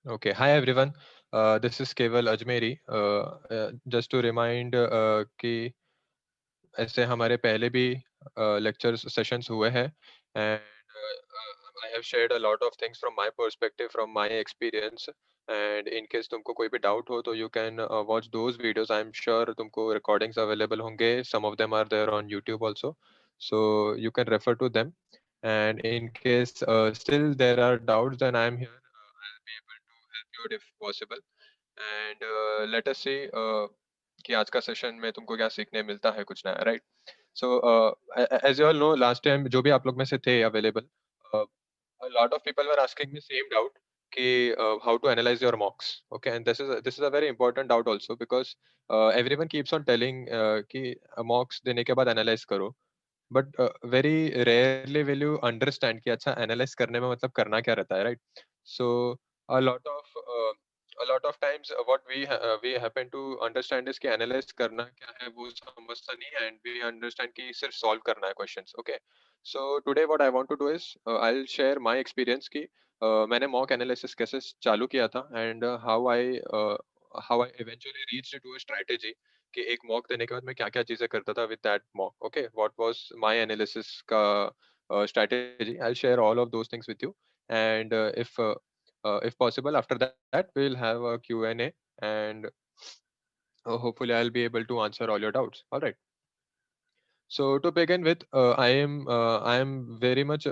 Okay, hi everyone. This is Keval Ajmeri. Just to remind कि ऐसे हमारे पहले भी लेक्चर सेशंस हुए हैं and I have shared a lot of things from my perspective from my experience and in case तुमको कोई भी डाउट हो तो you can watch those videos I am sure तुमको रिकॉर्डिंग्स अवेलेबल होंगे some of them are there on YouTube also so you can refer to them and in case still there are doubts then I am here I'll be able to help you if possible and let us see कि आज का session में तुमको क्या सीखने मिलता है कुछ नया right so as you all know last time जो भी आप लोग में से थे available a lot of people were asking me same doubt कि how to analyze your mocks okay and this is a very important doubt also because everyone keeps on telling कि mocks देने के बाद analyze करो but very rarely will you understand कि अच्छा analyse करने में मतलब करना क्या रहता है right so a lot of uh, a lot of times what we happen to understand is कि एनालाइज करना क्या है वो समझता नहीं है एंड वी अंडरस्टैंड कि सिर्फ सॉल्व करना है questions okay so today what I want to do is I will share my experience कि मैंने मॉक एनालिसिस कैसे चालू किया था and how I eventually reached to a strategy कि एक मॉक देने के बाद मैं क्या-क्या चीज़ें करता था with that mock okay what was my analysis का strategy I'll share all of those things with you and if possible after that we'll have a Q&A and hopefully I'll be able to answer all your doubts all right so to begin with I am very much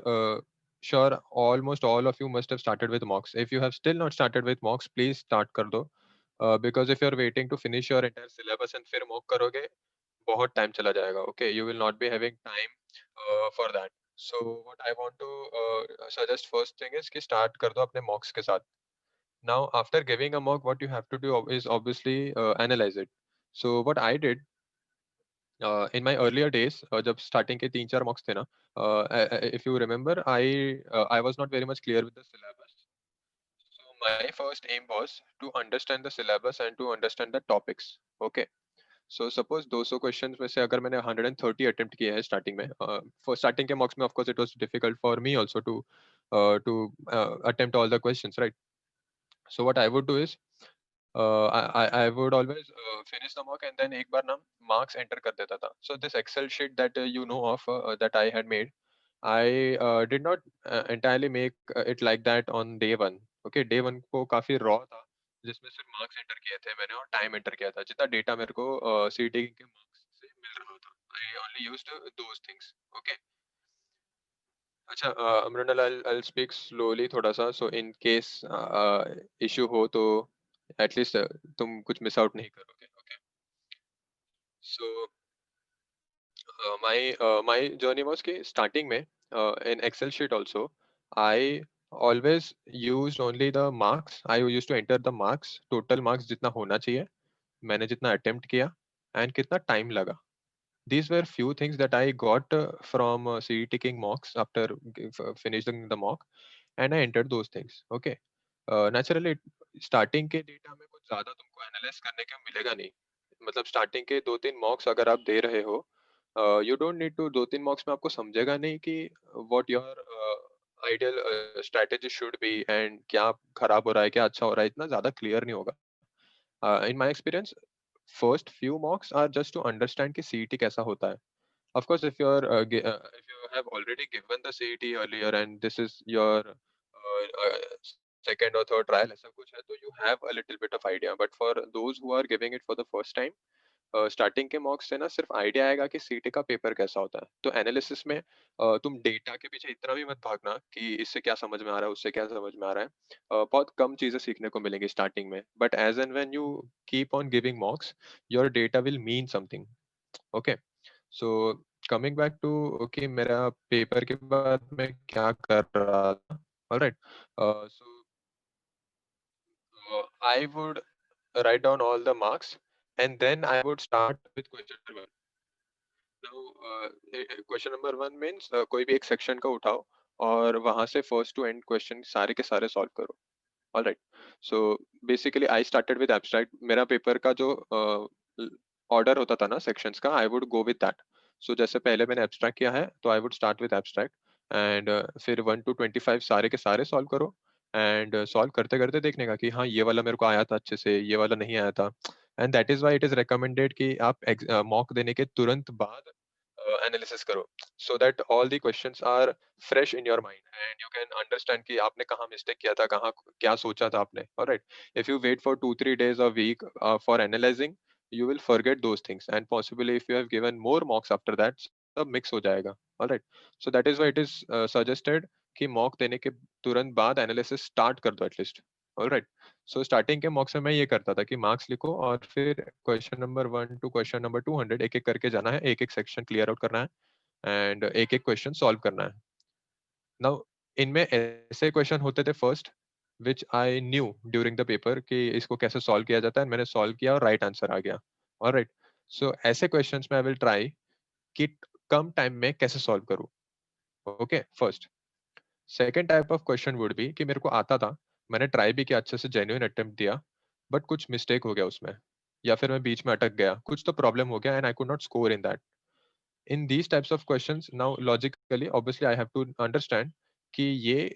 sure almost all of you must have started with mocks if you have still not started with mocks please start कर दो because if you're waiting to finish your entire syllabus and फिर mock करोगे बहुत time चला जाएगा okay you will not be having time for that so what I want to suggest first thing is कि start कर दो अपने mocks के साथ now after giving a mock what you have to do is obviously analyze it so what I did in my earlier days जब starting के 3-4 mocks थे ना if you remember I was not very much clear with the syllabus so my first aim was to understand the syllabus and to understand the topics okay so suppose 200 questions में से अगर मैंने 130 attempt किए हैं starting में for starting के mocks में of course it was difficult for me also to attempt all the questions right so what I would do is I would always finish the mock and then एक बार ना marks enter कर देता था so this Excel sheet that you know of that I had made I did not entirely make it like that on day one okay day one को काफी raw था जिसमें सिर्फ मार्क्स एंटर किए थे मैंने और टाइम एंटर किया था जितना डेटा मेरे को सीटी के मार्क्स से मिल रहा था I only used those things okay अच्छा मृणाल आई स्पीक स्लोली थोड़ा सा सो इन केस इशू हो तो एटलीस्ट तुम कुछ मिस आउट नहीं करोगे okay so my journey was कि starting में in Excel sheet also I always used only the marks I used to enter the marks total marks जितना होना चाहिए मैंने जितना attempt किया and कितना time लगा these were few things that I got from CET King mocks after finishing the mock and I entered those things okay naturally starting के data में कुछ ज्यादा तुमको एनालाइज करने को मिलेगा नहीं मतलब स्टार्टिंग के 2-3 मॉक्स अगर आप दे रहे हो you don't need to 2-3 mocks में आपको समझेगा नहीं कि what your ideal strategy should be and क्या खराब हो रहा है क्या अच्छा हो रहा है इतना ज्यादा क्लियर नहीं होगा in my experience first few mocks are just to understand कि सीईटी कैसा होता है of course if you have already given the CET earlier and this is your second or third trial ऐसा कुछ है तो you have a little bit of idea but for those who are giving it for the first time starting के मॉक्स से ना सिर्फ idea आएगा कि सीटी का पेपर कैसा होता है तो एनालिसिस में तुम डेटा के पीछे इतना भी मत भागना कि इससे क्या समझ में आ रहा है उससे क्या समझ में आ रहा है बहुत कम चीजें सीखने को मिलेंगी स्टार्टिंग में but as and when you keep on giving mocks your data will mean something okay so coming back to okay मेरा पेपर के बाद मैं क्या कर रहा था alright so I would write down all the marks and then I would start with question number one. Now, question number one means कोई भी एक सेक्शन का उठाओ और वहां से फर्स्ट टू एंड क्वेश्चन सारे के सारे सॉल्व करो all right so basically I started with abstract मेरा पेपर का जो ऑर्डर होता था ना सेक्शंस का I would go with that so जैसे पहले मैंने एब्स्ट्रैक्ट किया है तो I would start with abstract and फिर 1 to 25 सारे के सारे सॉल्व करो एंड सॉल्व करते-करते देखने का कि हाँ, ये वाला मेरे को आया था अच्छे से, ये वाला नहीं आया था। And that is why it is recommended कि आप मॉक देने के तुरंत बाद एनालिसिस करो, so that all the questions are fresh in your mind and you can understand कि आपने कहाँ मिस्टेक किया था, कहाँ क्या सोचा था आपने। Alright, if you wait for 2-3 days a week for analyzing, you will forget those things, and possibly if you have given more mocks after that, सब मिक्स हो जाएगा। Alright, so that is why it is suggested कि mock देने के तुरंत बाद analysis start कर दो एटलीस्ट। ऑलराइट, सो स्टार्टिंग के मॉक्स में मैं ये करता था कि मार्क्स लिखो और फिर question number 1 to question number 200 एक एक करके जाना है, एक एक सेक्शन क्लियर आउट करना है एंड एक एक क्वेश्चन सॉल्व करना है। नाउ इनमें ऐसे क्वेश्चन होते थे first which I knew during the paper कि इसको कैसे सॉल्व किया जाता है, मैंने सॉल्व किया और राइट आंसर आ गया। ऑलराइट, सो ऐसे क्वेश्चंस में आई विल ट्राई कि कम टाइम में कैसे सॉल्व करूं। Okay, first. Second type of question would be कि मेरे को आता था, मैंने ट्राई भी किया, अच्छे से जेन्युइन अटेम्प्ट दिया, बट कुछ मिस्टेक हो गया उसमें, या फिर मैं बीच में अटक गया, कुछ तो प्रॉब्लम हो गया and I could not score in that. In these types of questions now logically obviously I have to understand कि ये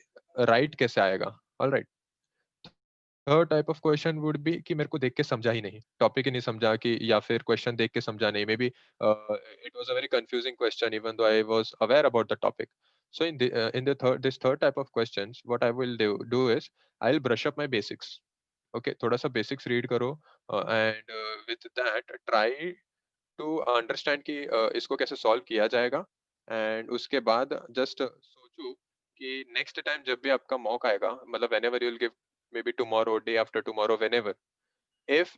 राइट कैसे आएगा। Alright, third type of question would be कि मेरे को देख के समझा ही नहीं, टॉपिक ही नहीं समझा, कि या फिर क्वेश्चन देख के समझा नहीं, may be it was a very confusing question even though I was aware about the topic. So in the third type of questions, what I will do is I'll brush up my basics. Okay, थोड़ा सा basics read करो and with that try to understand कि इसको कैसे solve किया जाएगा, and उसके बाद just सोचो कि next time जब भी आपका मॉक आएगा, मतलब whenever you'll give, maybe tomorrow, day after tomorrow, whenever, if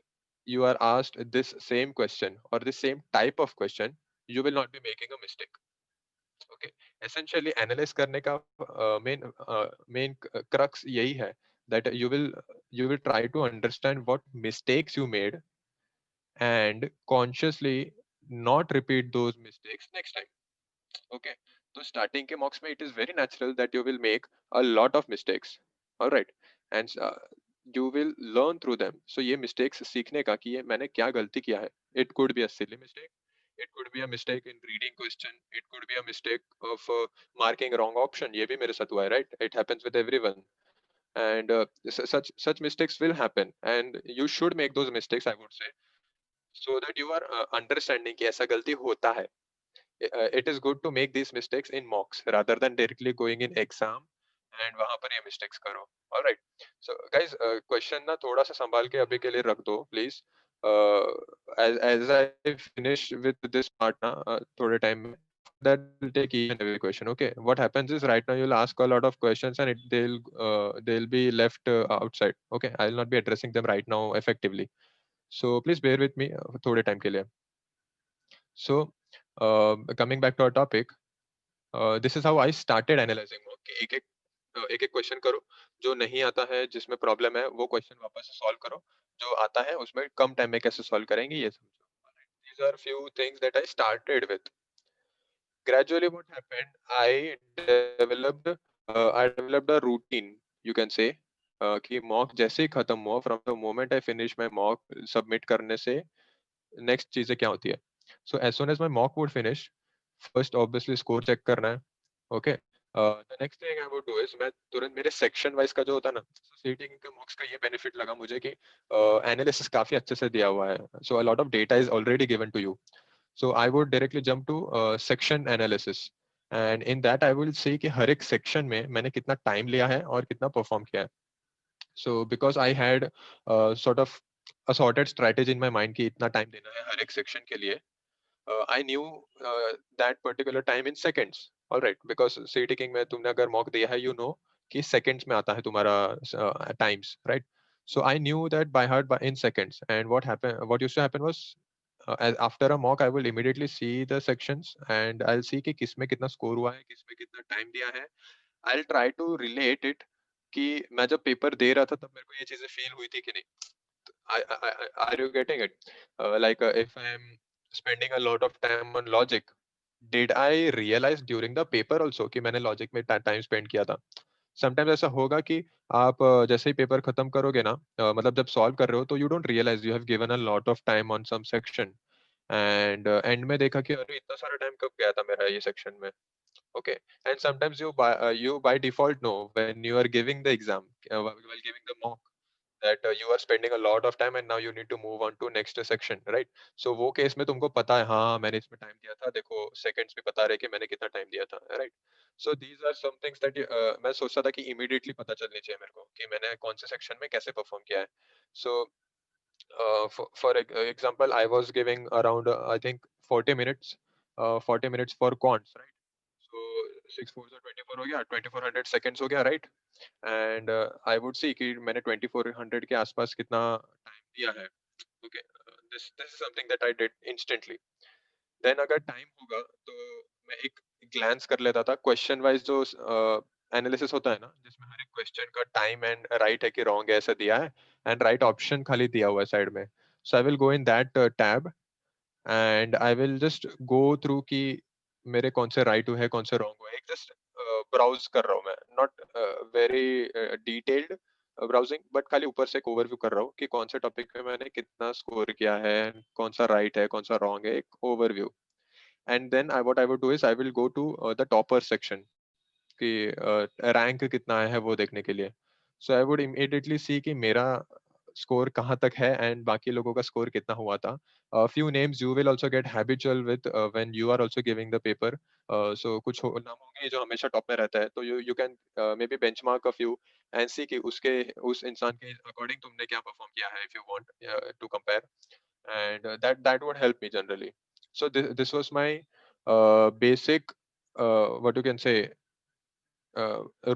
you are asked this same question or the same type of question, you will not be making a mistake. Okay, essentially analyse करने का main crux यही है that you will try to understand what mistakes you made and consciously not repeat those mistakes next time. Okay, तो starting के mocks में it is very natural that you will make a lot of mistakes. Alright, and you will learn through them. So ये mistakes सीखने का कि ये मैंने क्या गलती किया है। It could be a silly mistake, it could be a mistake in reading question, it could be a mistake of marking wrong option, ये भी मेरे साथ हुआ है, right? It happens with everyone, and such mistakes will happen and you should make those mistakes, I would say, so that you are understanding कि ऐसा गलती होता है। It is good to make these mistakes in mocks rather than directly going in exam and वहां पर ये mistakes करो। All right, so guys, question ना थोड़ा सा संभाल के अभी के लिए रख दो please। As I finish with this part ना थोड़े time में, that will take each and every question। Okay, what happens is right now you'll ask a lot of questions and they'll be left outside। Okay, I'll not be addressing them right now effectively, so please bear with me थोड़े time के लिए। So coming back to our topic, this is how I started analysing mock कि एक एक question करो, जो नहीं आता है, जिसमें प्रॉब्लम है, वो क्वेश्चन वापस से सॉल्व करो, जो आता है उसमें कम टाइम में कैसे सॉल्व करेंगे ये समझो। These are few things that I started with. Gradually what happened, I developed a routine, you can say, कि मॉक जैसे ही खत्म हुआ, from the moment I finish my mock submit करने से नेक्स्ट चीजें क्या होती है। So as soon as my mock would finish, first obviously score check करना है। Okay, the next thing I would do is मैं तुरंत मेरे सेक्शन वाइज का जो होता है ना, सीटिंग के मॉक्स का ये बेनिफिट लगा मुझे कि एनालिसिस काफी अच्छे से दिया हुआ है, so a lot of data is already given to you. So I would directly jump to section analysis and in that I will see कि हर एक सेक्शन में मैंने कितना टाइम लिया है और कितना परफॉर्म किया है। So because I had sort of assorted strategy in my mind कि इतना टाइम देना है हर एक सेक्शन के लिए, I knew that particular time in seconds. All right, because city king में तुमने अगर mock दिया है, you know कि seconds में आता है तुम्हारा times, right? So I knew that by heart by in seconds. And what used to happen was, after a mock, I will immediately see the sections and I'll see कि किसमें कितना score हुआ है, किसमें कितना time दिया है। I'll try to relate it कि मैं जब पेपर दे रहा था तब मेरे को ये चीजें फील हुई थी कि नहीं। Are you getting it? Like if I am spending a lot of time on logic, did I realize during the paper also कि मैंने logic में time spend किया था? Sometimes ऐसा होगा कि आप जैसे ही पेपर खत्म करोगे ना, मतलब जब सॉल्व कर रहे हो तो you don't realize you have given a lot of time on some section and end में देखा कि अरे इतना सारा टाइम कब गया था मेरा ये सेक्शन में। Okay, and sometimes you by default know when you are giving the exam, while giving the mock, that you are spending a lot of time and now you need to move on to next section, right? So वो case में तुमको पता है, हाँ मैंने इसमें time दिया था, देखो सेकंड्स भी बता रहे कि मैंने कितना टाइम दिया था, right? So these are some things that मैं सोचता था कि इमीडिएटली पता चलनी चाहिए मेरे को कि मैंने कौन से सेक्शन में कैसे परफॉर्म किया है. सो for example, I was giving around I think 40 minutes, 40 minutes for quants, right? So 6 4 so 24 हो गया, 2400 seconds हो गया, right? And I would see कि मैंने 2400 के आसपास कितना टाइम दिया है. Okay, this is something that I did instantly. देन अगर टाइम होगा तो मैं एक ग्लैंस कर लेता था क्वेश्चन वाइज, जो एनालिसिस होता है ना, जिसमें हर एक क्वेश्चन का टाइम एंड राइट है कि रॉन्ग है ऐसा दिया है, एंड राइट ऑप्शन खाली दिया हुआ है साइड में. So I will go in that tab and I will just go through कि मेरे कौन से राइट हुए हैं, कौन से रॉन्ग हुए हैं. एक जस्ट ब्राउज कर रहा हूँ मैं, not very detailed browsing, but खाली ऊपर से एक ओवरव्यू कर रहा हूँ कि कौन से टॉपिक पे मैंने कितना स्कोर किया है, कौन सा राइट है, कौन सा रॉन्ग है, एक overview. And then what I would do is I will go to the topper section कि रैंक कितना है वो देखने के लिए. सो आई वुड इमीडिएटली सी कि मेरा स्कोर कहाँ तक है एंड बाकी लोगों का स्कोर कितना हुआ था. Few names you will also get habitual with when you are also giving the paper. So कुछ नाम होंगे जो हमेशा टॉप में रहता है, तो you can maybe benchmark a few and see कि उसके उस इंसान के अकॉर्डिंग तुमने क्या परफॉर्म किया है, if you want to compare. And that would help me generally. So this was my basic, what you can say,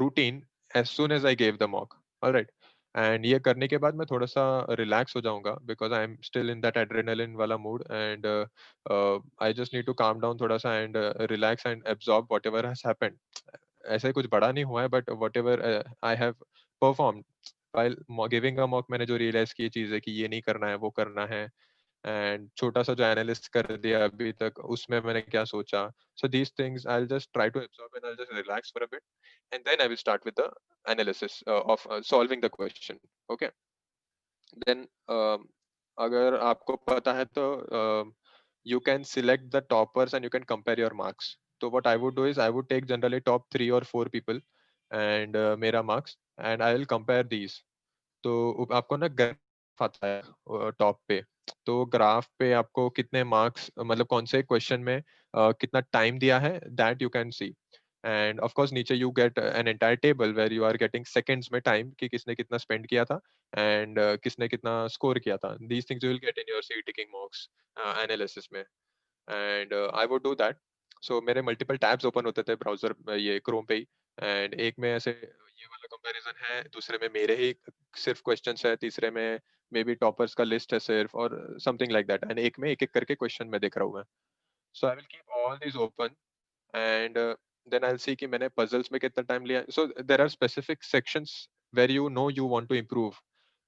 routine as soon as I gave the mock. All right. And ये करने के बाद मैं थोड़ा सा relax हो जाऊंगा because I am still in that adrenaline वाला mood, and I just need to calm down थोड़ा सा and relax and absorb whatever has happened. ऐसा ही कुछ बड़ा नहीं हुआ है, but whatever I have performed while giving a mock, मैंने जो realize की चीज़ है कि ये नहीं करना है, वो करना है, एंड छोटा सा जो एनालिस्ट कर दिया अभी तक उसमें मैंने क्या सोचा. So these things I will just try to absorb and I will just relax for a bit, and then I will start with the analysis of solving the question. Okay. देन अगर आपको पता है तो you can select the toppers and you can compare your marks. So what I would do is I would take generally top 3 or 4 people and मेरा marks, and I will compare these. तो आपको ना graph आता है top पे, तो graph पे आपको कितने मार्क्स, मतलब कौन से क्वेश्चन में कितना टाइम दिया है, that you can see. And of course नीचे you get an entire table where you are getting seconds में टाइम कि किसने कितना स्पेंड किया था एंड किसने कितना स्कोर किया था. These things you will get in your see taking marks analysis में. And I would do that. So मेरे मल्टीपल टैब्स ओपन होते थे ब्राउजर ये क्रोम पे ही, एंड एक में ऐसे ये वाला कंपैरिजन है, दूसरे में मेरे ही सिर्फ क्वेश्चंस है, तीसरे में मे बी टॉपर्स का लिस्ट है सिर्फ, और समथिंग लाइक दैट, एंड एक में एक एक करके क्वेश्चन मैं देख रहा हूँ मैं. So I will keep all these open and then I will see कि मैंने पजल्स में कितना टाइम लिया. So there are specific sections where you want to improve,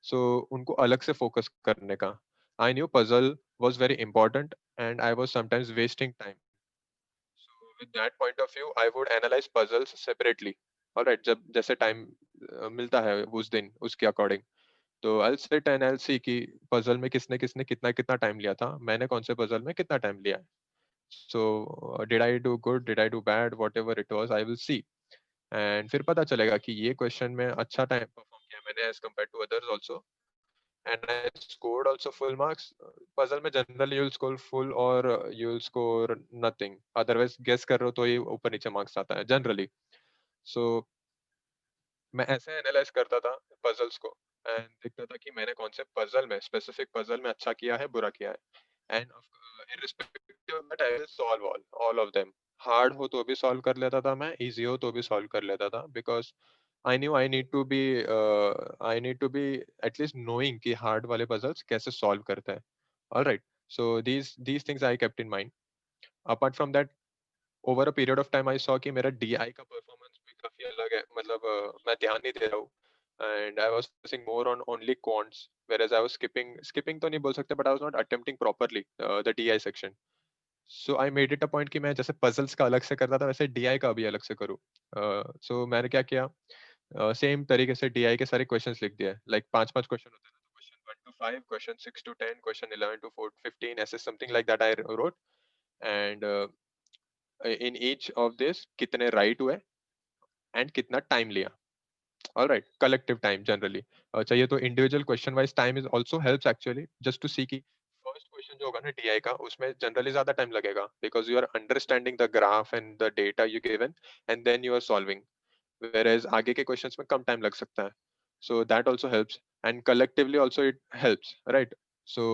so उनको अलग से फोकस करने का. I knew puzzle was very important and I was sometimes wasting time. So with that point of view, I would analyze puzzles separately. All right, जब जैसे time मिलता है उस दिन उसके अकॉर्डिंग, तो I'll sit and I'll see कि puzzle में किसने किसने कितना कितना टाइम लिया था, मैंने कौन से पजल में कितना टाइम लिया है. So did I do good, did I do bad, whatever it was, I will see. And फिर पता चलेगा कि ये क्वेश्चन में अच्छा टाइम परफॉर्म किया मैंने as compared to others also, and I scored also full marks. Puzzle में generally you'll score full or you'll score nothing. Otherwise guess कर रहे हो तो ही ऊपर नीचे marks आता है generally. So मैं ऐसे एनालाइज करता था पजल्स को एंड देखता था कि मैंने कौन से पजल में, स्पेसिफिक पजल में अच्छा किया है, बुरा किया है, and irrespective of that I will solve all of them. Hard हो तो भी सॉल्व कर लेता था मैं, इजी हो तो भी सॉल्व कर लेता था, because I knew I need to be at least knowing कि हार्ड वाले पजल्स कैसे सॉल्व करते हैं. Alright. So these things I kept in mind. Apart from that, over a period of time I saw कि मेरा डीआई का performance भी काफी अलग है, मतलब मैं ध्यान नहीं दे रहा हूँ, and I was focusing more on only quants, whereas I was skipping तो नहीं बोल सकते, but I was not attempting properly the DI section. So I made it a point कि मैं जैसे puzzles का अलग से करता था वैसे DI का भी अलग से करूँ. So मैंने क्या किया, सेम तरीके से DI के सारे क्वेश्चंस लिख दिए, लाइक पांच पांच क्वेश्चन होते हैं, तो question 1 to 5, question 6 to 10, question 11 to 4 15, ऐसे something like that I wrote. And in each of this कितने राइट हुए एंड कितना टाइम लिया. All right, collective time generally. चाहिए तो individual question wise time is also helps actually just to see कि first question जो होगा ना DI का उसमें generally ज़्यादा time लगेगा because you are understanding the graph and the data you given and then you are solving. Whereas आगे के questions में कम time लग सकता है. So that also helps and collectively also it helps, right? So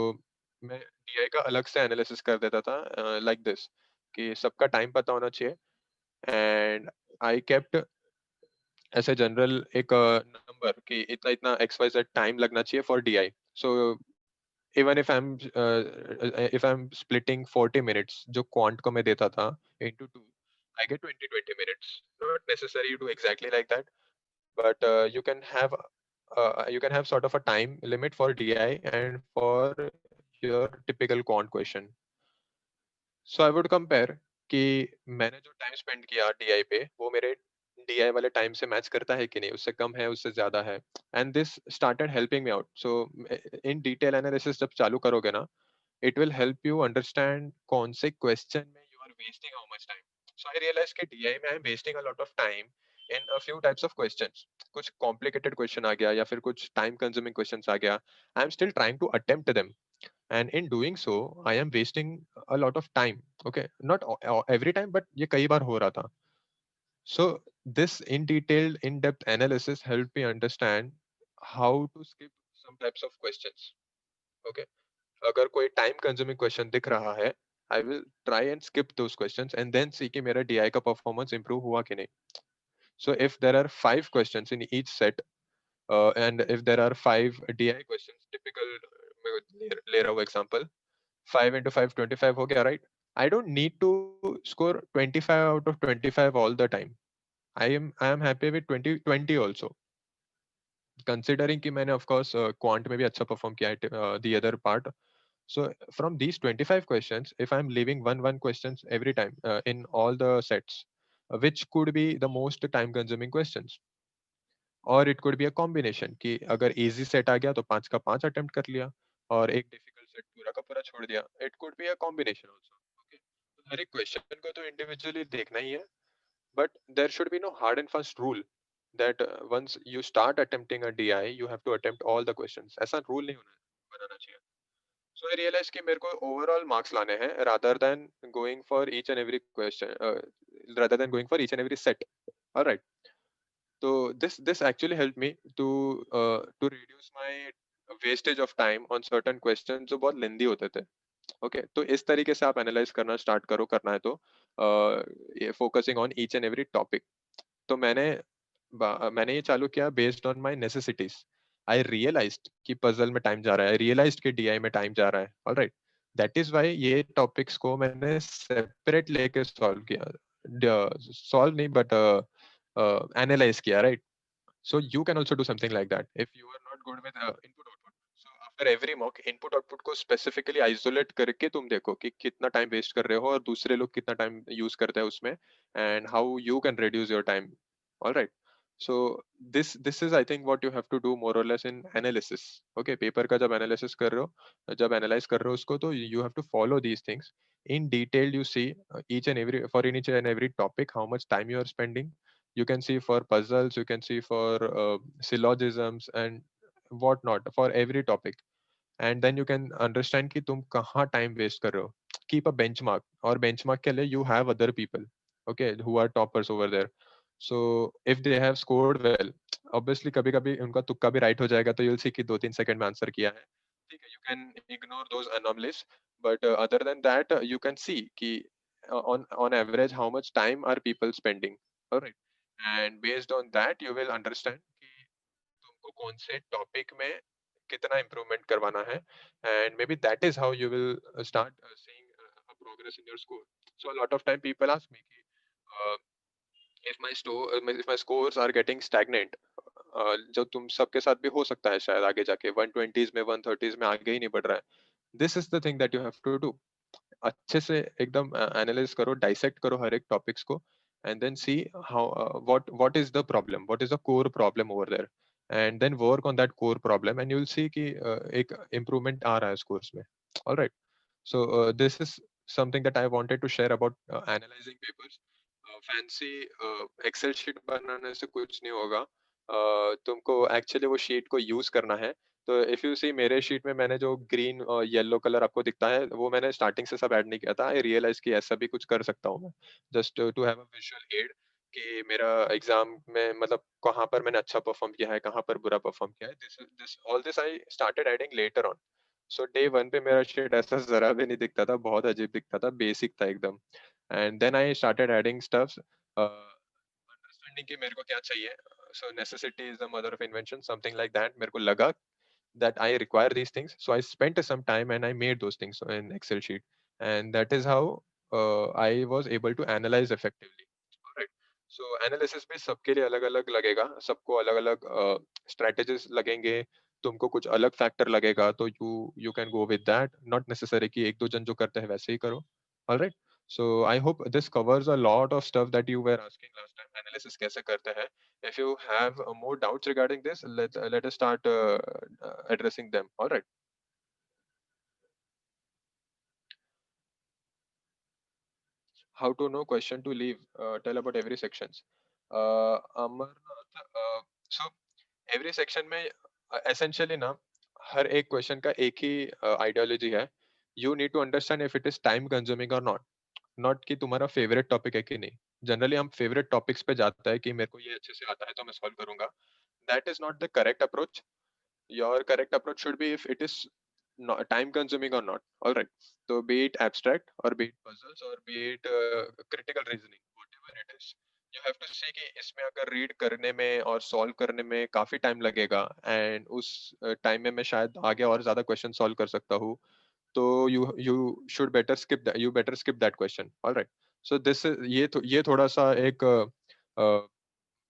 मैं DI का अलग से analysis कर देता था like this कि सबका time पता होना चाहिए and I kept ऐसे जनरल एक नंबर कि इतना इतना एक्स वाई जेड टाइम लगना चाहिए for DI. So even if I am splitting 40 minutes जो क्वांट को मैं देता था into two, I get 20 minutes. Not necessary to exactly like that, but you can have sort of a time limit for DI and for your typical quant question. So I would compare कि मैंने जो time spend किया DI पे वो मेरे DI वाले time से match करता है कि नहीं, उससे कम है उससे ज्यादा है. And this started helping me out. So in detail analysis जब चालू करोगे ना, it will help you understand कौन से question में you are wasting how much time. So I realized कि DI में I am wasting a lot of time in a few types of questions. कुछ complicated question आ गया या फिर कुछ time consuming questions आ गया. I am still trying to attempt them. And in doing so, I am wasting a lot of time. Okay, not every time, but ये कई बार हो रहा था. So this in detailed, in-depth analysis helped me understand how to skip some types of questions. Okay. अगर कोई time consuming question दिख रहा है, I will try and skip those questions and then see कि मेरा डीआई का performance improve हुआ कि नहीं. So if there are 5 questions in each set and if there are 5 DI questions typical, मैं ले रहा हूँ एग्जांपल, 5 into 5 25 हो गया, right? I don't need to score 25 out of 25 all the time. I am happy with 20 also, considering कि मैंने of course quant में भी अच्छा perform किया है the other part. So from these 25 questions, if I'm leaving one questions every time in all the sets, which could be the most time consuming questions, or it could be a combination कि अगर easy set आ गया तो 5 का 5 attempt कर लिया और एक difficult set पूरा का पूरा छोड़ दिया. It could be a combination also. Okay. तो हर एक question को तो individually देखना ही है, but there should be no hard and fast rule that once you start attempting a DI, you have to attempt all the questions. ऐसा rule नहीं होना बनाना चाहिए. So I realized कि मेरे को overall marks लाने हैं rather than going for each and every question, rather than going for each and every set. All right. So this actually helped me to reduce my wastage of time on certain questions जो बहुत lengthy होते थे. Okay, तो इस तरीके से आप analyze करना start करो, करना है तो ये focusing on each and every topic. तो मैंने ये चालू किया based on my necessities. I realized कि पजल में टाइम जा रहा है, आई रियलाइज्ड कि डीआई में टाइम जा रहा है. ऑलराइट, दैट इज व्हाई ये टॉपिक्स को मैंने सेपरेट लेके सॉल्व किया. सॉल्व नहीं बट एनालाइज किया, right? So you can also do something like that if you are not good with input output. So after every mock, input output को specifically isolate करके तुम देखो कि कितना टाइम वेस्ट कर रहे हो और दूसरे लोग कितना टाइम यूज करते हैं उसमें, and how you can reduce your time. All right. So this is I think what you have to do more or less in analysis. Okay, paper का जब analysis कर रहे हो, जब analyze कर रहे हो उसको, तो you have to follow these things in detail. You see each and every for in each and every topic how much time you are spending. You can see for puzzles, you can see for syllogisms and whatnot for every topic, and then you can understand कि तुम कहाँ time waste कर रहे हो. Keep a benchmark, और benchmark के लिए you have other people, okay, who are toppers over there. So if they have scored well, obviously कभी कभी उनका तुक्का भी right हो जाएगा, तो you'll see कि 2-3 सेकंड में आंसर किया है. ठीक है, you can ignore those anomalies, but other than that you can see कि on average how much time are people spending. Alright, and based on that you will understand कि तुमको कौन से टॉपिक में कितना इम्प्रूवमेंट करवाना है, and maybe that is how you will start seeing a progress in your score. So a lot of time people ask me कि uh, if my scores are getting stagnant, जो तुम सबके साथ भी हो सकता है शायद आगे जाके 120s में 130s में आगे ही नहीं बढ़ रहा है. This is the thing that you have to do. अच्छे से एकदम एनालाइज करो, डाइसेक्ट करो हर एक टॉपिक्स को, and then see how what is the problem, what is the core problem over there, and then work on that core problem and you will see कि एक improvement आ रहा है स्कोर्स में. Alright. So this is something that I wanted to share about analyzing papers. Fancy Excel sheet बनाने से कुछ नहीं होगा। तुमको एक्चुअली वो शीट को यूज करना है। तो इफ यू सी मेरे शीट में मैंने जो ग्रीन और येलो कलर आपको दिखता है वो मैंने स्टार्टिंग से सब ऐड नहीं किया था। आई रियलाइज कि ऐसा भी कुछ कर सकता हूँ मैं, just to have a visual aid कि मेरा एग्जाम में मतलब कहाँ पर मैंने अच्छा परफॉर्म किया है, कहाँ पर बुरा परफॉर्म किया है। This all this I started adding later on. So day one पे मेरा शेड ऐसा जरा भी नहीं दिखता था, बहुत अजीब दिखता था, बेसिक था एकदम। And then I started adding stuffs, understanding कि मेरे को क्या चाहिए। So necessity is the mother of invention, something like that. मेरे को लगा that I require these things. So I spent some time and I made those things in Excel sheet, and that is how I was able to analyze effectively. Alright. So analysis में सबके लिए अलग-अलग लगेगा, सबको अलग-अलग strategies लगेंगे, तुमको कुछ अलग फैक्टर लगेगा, तो you can go with that. Not necessary कि एक दो जन जो करते हैं वैसे ही करो. Alright. So I hope this covers a lot of stuff that you were asking last time. Analysis कैसे करते हैं? If you have more doubts regarding this, let us start addressing them. All right. How to know question to leave? Tell about every sections. Amarnath. So every section में essentially ना हर एक question का एक ही ideology है. You need to understand if it is time consuming or not. Not कि तुम्हारा favourite topic है कि नहीं. जनरली हम फेवरेट टॉपिक्स पे जाता है कि मेरे को ये अच्छे से आता है तो मैं सॉल्व करूंगा. That is not the correct approach. Your correct approach should be if it is not time consuming or not. All right. So be it abstract or be it puzzles or be it critical reasoning, whatever it is, you have to see कि इसमें अगर read करने में और solve करने में काफी time लगेगा एंड उस टाइम में मैं शायद आगे और ज्यादा क्वेश्चन सॉल्व कर सकता हूँ, तो you should better skip that, you better skip that question. Alright. So this ये थोड़ा सा एक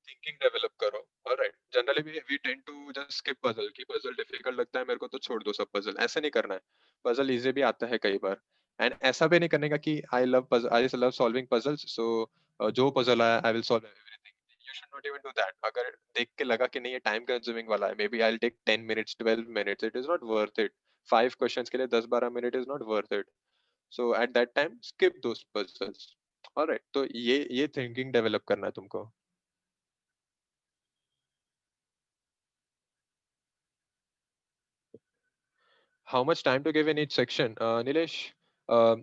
थिंकिंग डेवलप करो। Alright. Generally we tend to just skip puzzle, कि पजल डिफिकल्ट लगता है मेरे को तो छोड़ दो सब पजल, ऐसे नहीं करना है। पजल इजी भी आता है कई बार, एंड ऐसा भी नहीं करने का कि आई लव सॉल्विंग पजल्स, सो जो पजल आया I will solve everything. You should not even do that. अगर देख के लगा कि नहीं ये टाइम कंज्यूमिंग वाला है, maybe I will take 10 minutes 12 minutes, it is not worth it. 5 questions के लिए 10-12 minute is not worth it. So at that time skip those puzzles. Alright. तो ये थिंकिंग डेवलप करना है तुमको। How much time to give in each section? Nilesh, uh,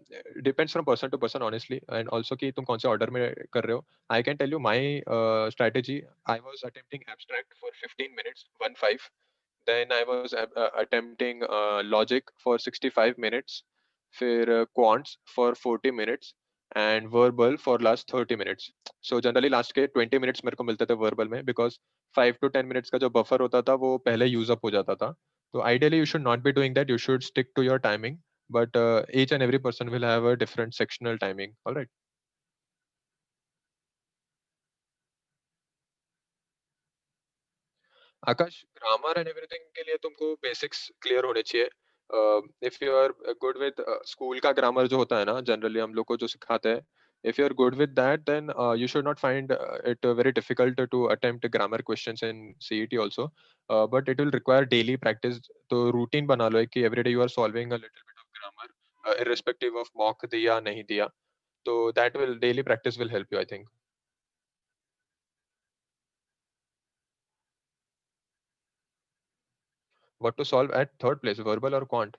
depends from person to person, honestly, and also कि तुम कौन से order में कर रहे हो. I can tell you my strategy. I was attempting abstract for 15 minutes, 1-5. Then I was attempting logic for 65 minutes. फिर quants for 40 minutes and verbal for last 30 minutes. So generally last के 20 minutes मेरे को मिलते थे verbal में, because 5 to 10 minutes का जो buffer होता था वो पहले use up हो जाता था. So ideally, you should not be doing that. You should stick to your timing. But each and every person will have a different sectional timing. All right. Akash, grammar and everything के लिए तुमको basics clear होने चाहिए। If you are good with school का grammar जो होता है ना, जनरली हम लोग को जो सिखाते हैं, if you're good with that, then you should not find it very difficult to attempt grammar questions in CET also. But it will require daily practice. तो routine बना लो एक कि every day you are solving a little bit of grammar, irrespective of mock दिया नहीं दिया. तो that will daily practice will help you, I think. What to solve at third place, verbal और quant?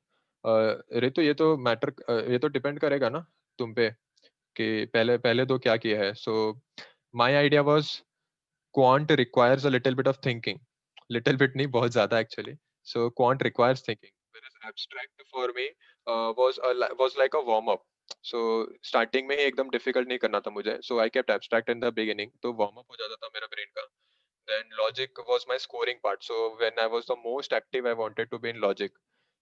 Ritu, ये तो डिपेंड करेगा ना तुम पे कि पहले पहले दो क्या किया है। So my idea was quant requires a little bit of thinking, little bit नहीं, बहुत ज्यादा actually. So quant requires thinking, whereas abstract for me was like a warm up. So starting में ही एकदम difficult नहीं करना था मुझे, so I kept abstract in the beginning, तो warm up हो जाता था मेरा brain का. Then logic was my scoring part. So when I was the most active, I wanted to be in logic.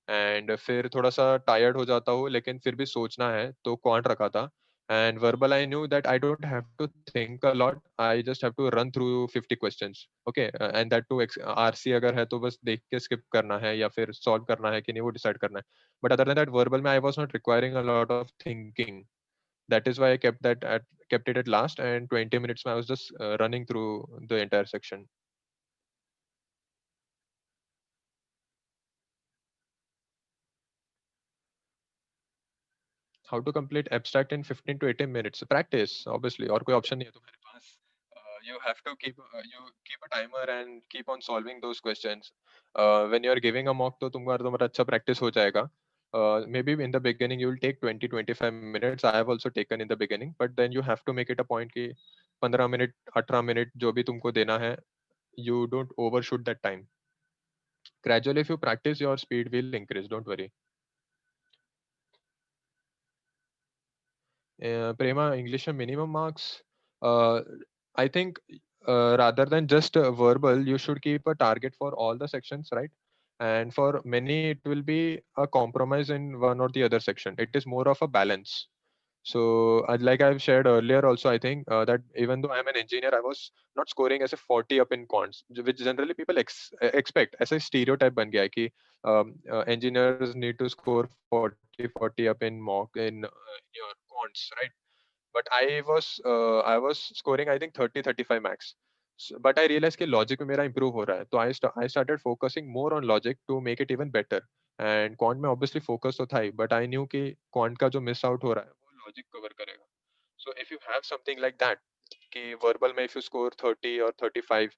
And फिर थोड़ा सा tired हो जाता हूँ लेकिन फिर भी सोचना है तो quant रखा था. And verbal, I knew that I don't have to think a lot. I just have to run through 50 questions. Okay, and that too RC अगर है तो बस देख के skip करना है या फिर solve करना है कि नहीं वो decide करना है. But other than that, verbal में I was not requiring a lot of thinking. That is why I kept it at last, and 20 minutes I was just running through the entire section. How to complete abstract in 15 to 18 minutes? Practice obviously, और कोई option नहीं है तुम्हारे पास. You have to keep a timer and keep on solving those questions. When you are giving a mock, तो तुम्हारा अच्छा practice हो जाएगा. Maybe in the beginning you will take 20-25 minutes. I have also taken in the beginning, but then you have to make it a point कि 15 minute 18 minute जो भी तुमको देना है, you don't overshoot that time. Gradually if you practice, your speed will increase, don't worry. Prema, English minimum marks. Uh, I think rather than just verbal, you should keep a target for all the sections, right? And for many, it will be a compromise in one or the other section. It is more of a balance. So, like I've shared earlier, also, I think that even though I'm an engineer, I was not scoring as a 40 up in quants, which generally people expect as a stereotype ban gaya hai ki engineers need to score 40 up in mock in your quants, right? But I was scoring I think 30-35 max. But I realized कि logic में मेरा improve हो रहा है, तो I started focusing more on logic to make it even better. And quant में obviously focus तो था ही, but I knew कि quant का जो miss out हो रहा है वो logic cover करेगा. So if you have something like that कि verbal में if you score 30 or 35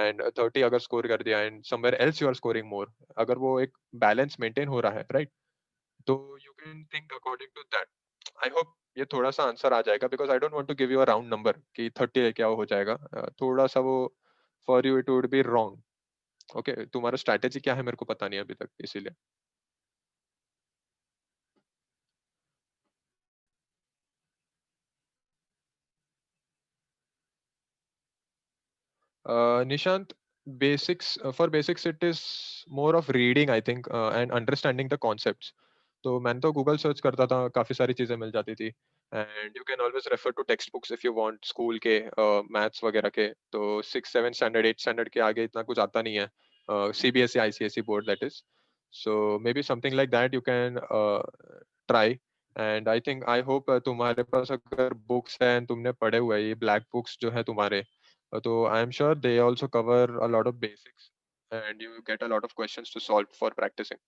and 30 अगर score कर दिया and somewhere else you are scoring more, अगर वो एक balance maintain हो रहा है, right? तो you can think according to that. I hope ये थोड़ा सा आंसर आ जाएगा, because I don't want to give you a round number कि 30 है क्या हो जाएगा. थोड़ा सा वो for you it would be wrong. Okay, तुम्हारा स्ट्रैटेजी क्या है मेरे को पता नहीं अभी तक, इसीलिए. Nishant, basics for basics it is more of reading I think and understanding the concepts. तो मैंने तो गूगल सर्च करता था, काफी सारी चीजें मिल जाती थी. And you can always refer to text books if you want. School के मैथ्स वगैरह के तो 6 7 स्टैंडर्ड 8 स्टैंडर्ड के आगे इतना कुछ आता नहीं है. CBSE ICSE board that is. So may be something like that you can try. And I think I hope तुम्हारे पास अगर बुक्स हैं तुमने पढ़े हुए हैं, ये ब्लैक बुक्स जो है तुम्हारे, so I'm sure they also cover a lot of basics and you get a lot of questions to solve for practicing.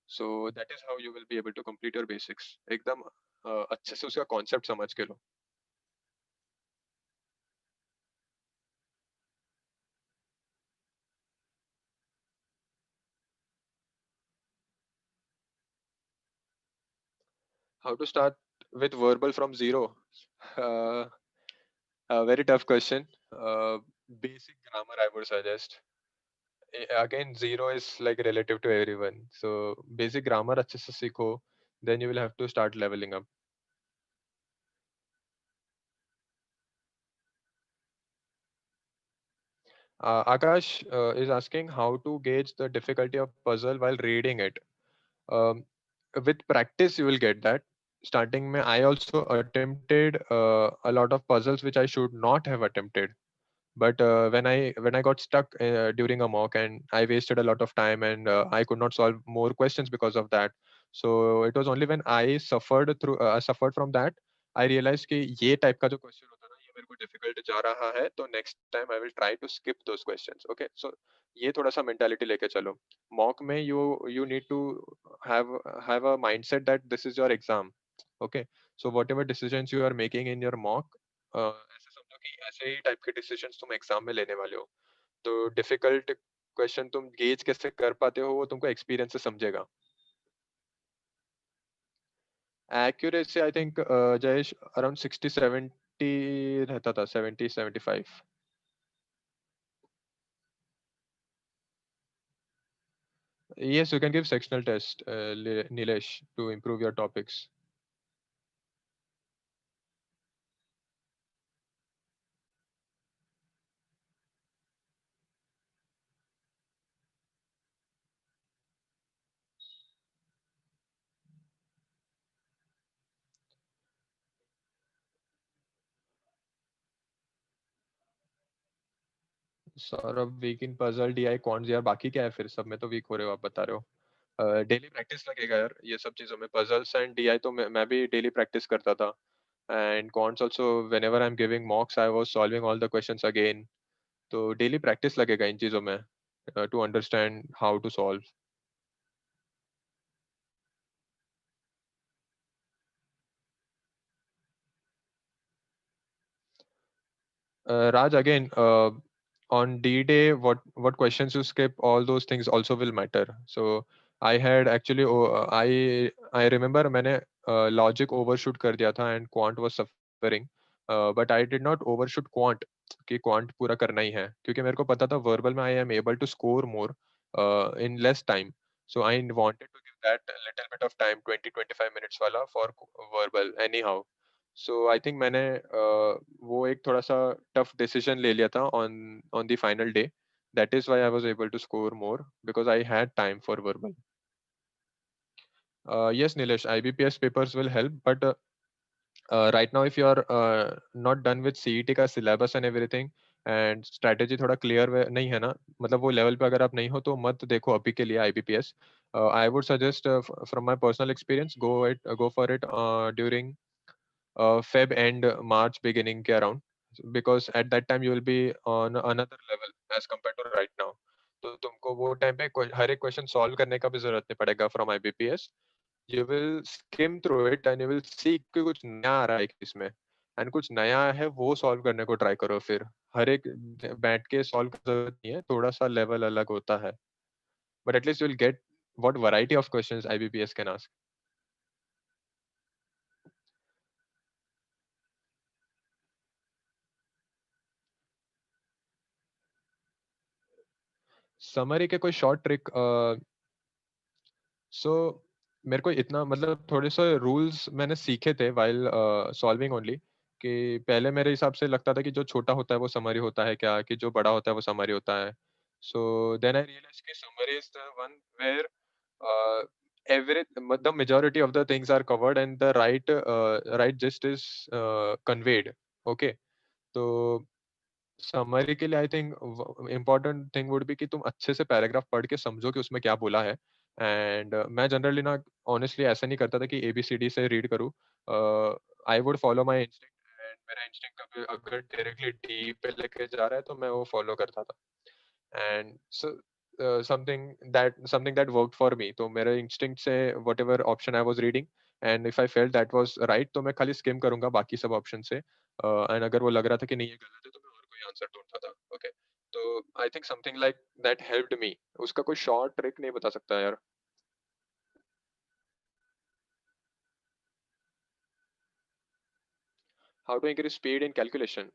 So that is how you will be able to complete your basics. एकदम अच्छे से उसका concept समझ के लो. How to start with verbal from zero? Uh, a very tough question. Basic grammar I would suggest. Again, zero is like relative to everyone. So basic grammar अच्छे से सीखो, then you will have to start leveling up. Akash is asking how to gauge the difficulty of puzzle while reading it. Um, with practice, you will get that. Starting mein, I also attempted a lot of puzzles which I should not have attempted. But when I got stuck during a mock and I wasted a lot of time and I could not solve more questions because of that. So it was only when I suffered from that, I realized कि ये type का जो question होता है ना, ये मेरे को difficult जा रहा है, तो next time I will try to skip those questions. Okay, so ये थोड़ा सा mentality लेके चलो. Mock में you need to have a mindset that this is your exam. Okay, so whatever decisions you are making in your mock, ऐसे समझो कि ऐसे ही टाइप के डिसीजंस तुम एग्जाम में लेने वाले हो. तो डिफिकल्ट क्वेश्चन तुम गेज कैसे कर पाते हो वो तुमको एक्सपीरियंस से समझेगा. Accuracy I think Jayesh around 60-70 रहता था, 70-75. Yes, you can give sectional test, Nilesh, to improve your topics. Saurabh weak in puzzle DI कौन यार, बाकी क्या है फिर? सब में तो वीक हो रहे हो आप, बता रहे हो. डेली प्रैक्टिस लगेगा यार ये सब चीजों में. पजल्स एंड डीआई तो मैं भी डेली प्रैक्टिस करता था. And cons also, whenever I'm giving mocks I was solving all the questions again. तो डेली प्रैक्टिस लगेगा इन चीजों में to understand how to solve. Raj, again, on D Day, what questions you skip, all those things also will matter. So I had actually, I remember मैंने logic overshoot कर दिया था and quant was suffering, but I did not overshoot quant कि quant पूरा करना ही है, क्योंकि मेरे को पता था verbal में I am able to score more in less time. So I wanted to give that a little bit of time, 20-25 minutes वाला for verbal anyhow. So I think मैंने वो एक थोड़ा-सा टफ डिसीजन ले लिया था on on the final day. That is why I was able to score more because I had time for verbal. Yes, Nilesh, IBPS papers will help, but right now if you are not done with CET का syllabus and everything and strategy थोड़ा clear नहीं है ना, मतलब वो level पे अगर आप नहीं हो तो मत देखो अभी के लिए IBPS. I would suggest from my personal experience, go for it during Feb end, March beginning के around, because at that time you will be on another level as compared to right now. तो तुमको वो time पे हर एक question solve करने का भी जरूरत नहीं पड़ेगा from IBPS. You will skim through it and you will see कि कुछ नया आ रहा है इसमें, एंड कुछ नया है वो सॉल्व करने को ट्राई करो. फिर हर एक बैठ के सॉल्व की जरूरत नहीं है, थोड़ा सा लेवल अलग होता है, but at least you will gate what variety of questions IBPS can ask. Summary के कोई शॉर्ट ट्रिक, सो मेरे को इतना मतलब थोड़े से रूल्स मैंने सीखे थे वाइल सॉल्विंग ओनली, कि पहले मेरे हिसाब से लगता था कि जो छोटा होता है वो समरी होता है क्या, कि जो बड़ा होता है वो समरी होता है. सो देन आई रियलाइज कि summary is the one where every the majority of the things are covered and the right gist is conveyed. Okay. तो समरी के लिए I think important thing would be कि तुम अच्छे से paragraph पढ़ के समझो कि उसमें क्या बोला है. एंड मैं जनरली ना ऑनेस्टली ऐसा नहीं करता था कि ABCD से रीड करूँ. I would follow my instinct, and मेरा इंस्टिंक्ट कभी अगर डायरेक्टली डी पे लेके जा रहा है तो मैं वो फॉलो करता था. And something that worked for me, तो मेरे इंस्टिंक्ट से what ever option I was reading, and if I felt that was right तो मैं खाली स्किम करूंगा बाकी सब ऑप्शन से. एंड अगर वो लग रहा था कि नहीं ये गलत है तो मैं और कोई आंसर ढूंढता था. ओके. तो I think something like that helped me. उसका कोई शॉर्ट ट्रिक नहीं बता सकता यार. How to increase speed in calculation.